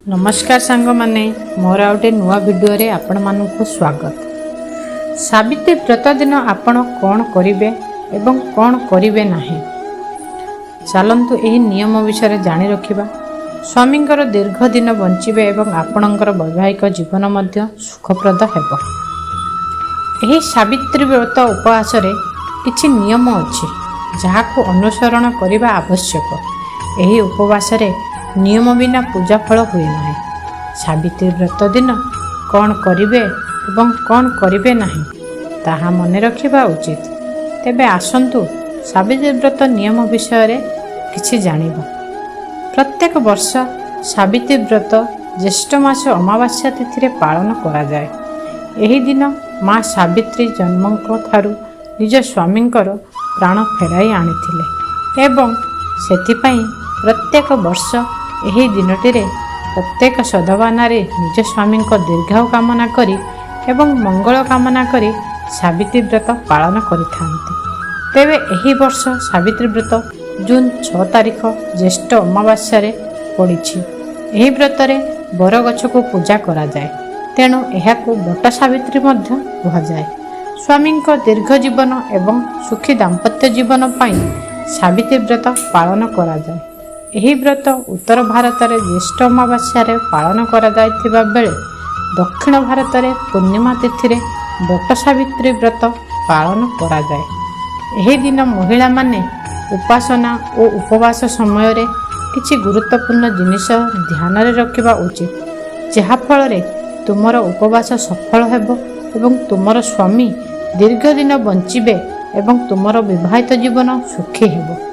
नमस्कार सांग माने मोर आउटे नुआ वीडियो रे आपण मानकु स्वागत। सावित्री व्रत दिन आपण कौन करिवे एवं कौन करिवे नाही चलंतु एही नियम विषय जानि रखिबा। स्वामींकर दीर्घ दिन बंचिबे एवं आपणकर वैवाहिक जीवन मध्य सुखप्रद हेबो। एही सावित्री व्रत उपवास रे किछि नियम अछि जाहाकु अनुसरण करिबा आवश्यक। एही उपवास रे नियम बिना पूजा फल हुए ना। सावित्री व्रत दिन कौन करिवे एवं कौन करिवे नहीं ताहा मने रखिबा उचित। तेबे आसंतु सावित्री व्रत नियम विषय रे किछि जानिबा। प्रत्येक वर्ष सावित्री व्रत ज्येष्ठ मास अमावास्या तिथि रे पालन करा जाए। एही दिन माँ सावित्री जन्मक थारु निज स्वामींकर प्राण फेराई आनिथिले एवं सेथिपई प्रत्येक वर्ष एही दिनटी रे प्रत्येक सदवानारे निज स्वामी दीर्घायु कामना करी एवं मंगल कामना करी सावित्री व्रत पालन करिथांती। तेबे एही वर्ष सावित्री व्रत जून 6 तारिख ज्येष्ठ अमावास्या रे पड़िछि। एही व्रत रे बरगछ को पूजा करा जाए, तेणु एहाकु बट सावित्री मध्य कुहा जाए। स्वामी दीर्घ जीवन एवं सुखी दाम्पत्य जीवन पाई सावित्री व्रत पालन करा जाए। एही व्रत उत्तर भारत रे ज्येष्ठ अमावास्या रे पालन करा जायथिबा बेले दक्षिण भारत रे पूर्णिमा तिथि रे बट सावित्री व्रत पालन करा जाए। एही दिन महिला माने उपासना और उपवास समय रे किछि गुरुत्वपूर्ण जिनिस ध्यान रे रखिबा उचित, जहा फल रे तुमर उपवास सफल हेबो एवं तुमर स्वामी दीर्घ दिन बंचिबे एवं तुमर विवाहित जीवन सुखी हेबो।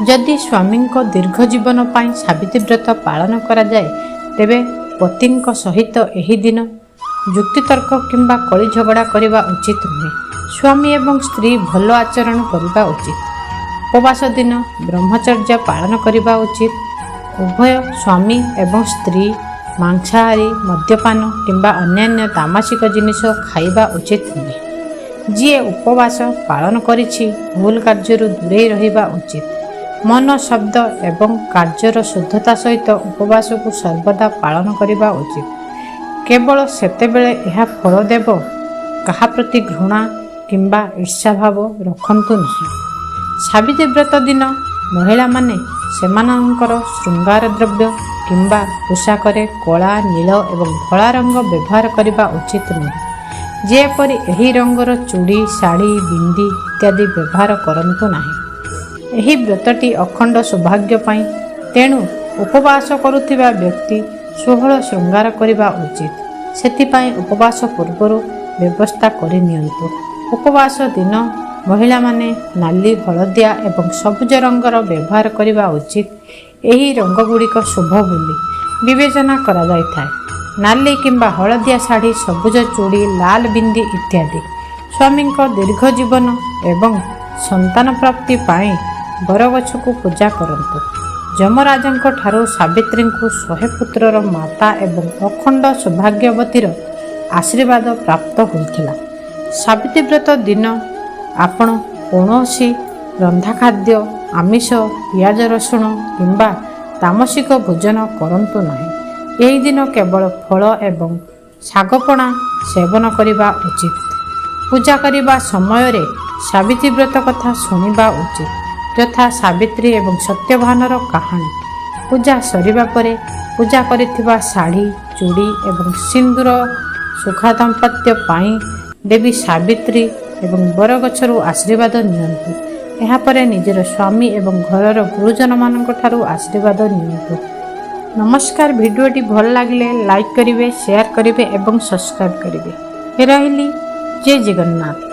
जदि स्वामी दीर्घ जीवन पाई सावित्री व्रत पालन करा जाए तेबे पति सहित एही दिन युक्तितर्क किंबा कली झगड़ा करने उचित नुहे। स्वामी एवं स्त्री भल आचरण करने उचित। उपवास दिन ब्रह्मचर्य पालन करने उचित। उभय स्वामी एवं स्त्री मांसाहारी मद्यपान किंबा अन्यान्य तामसिक जिनिस खाइबा उचित नुहे। जी उपवास पालन करिछि भूल कार्य दूरे रहिबा उचित। मन शब्द एवं कार्यर शुद्धता सहित उपवास को सर्वदा पालन करने उचित। केवल सेतेबेले यह फल देव, कहा प्रति घृणा किंबा ईर्ष्या भाव रखंतु नहीं। सावित्री व्रत दिन महिला माने सेमानंकर श्रृंगार द्रव्य किंबा पोशाकरे कला नील एवं धला रंग व्यवहार करने उचित नहीं। जेपरि एही रंगर चूड़ी शाढ़ी बिंदी इत्यादि व्यवहार करंतु नहीं। एही व्रतटी अखंड सौभाग्य पाई, तेणु उपवास करुथिबा व्यक्ति षोहल श्रृंगार करने उचित। सेथिपाई उपवास पूर्वर व्यवस्था करि नियंतु। उपवास दिन महिला माने नाली हलदिया एवं सबुज रंगर व्यवहार करने उचित। एही रंग गुड़िक शुभ बोली विवेचना करा जायथाय। नाली किंबा हलदिया शाढ़ी सबुज चूड़ी लाल बिंदी इत्यादि स्वामी दीर्घ जीवन एवं संतान प्राप्ति पाई बरगछ को पूजा करंतु। जमराजंक ठारू सावित्री को 100 पुत्रर माता एवं अखंड सौभाग्यवतीर आशीर्वाद प्राप्त होइथिला। सावित्री व्रत दिन आपण कौनसी रंधा खाद्य आमिष पियाज रसुण किंबा तामसिक भोजन करंतु नहीं। यही दिन केवल फल एवं शागपणा सेवन करने उचित। पूजा करने समय रे सावित्री व्रत कथा सुनिबा उचित, यथा सावित्री एवं सत्यवानर कहानी। पूजा सरिबा परे पूजा करिथिबा साड़ी चूड़ी एवं सिंदूर सुखा दाम्पत्य पाई देवी सावित्री एवं बरगछरु आशीर्वाद नियंतु। एहा परे निजर स्वामी एवं घरर गुरुजन मानक ठारू आशीर्वाद नियंतु। नमस्कार। वीडियोटी भल लागिले लाइक करिवे, शेयर करिवे एवं सब्सक्राइब करिवे। रहिली जय जगन्नाथ।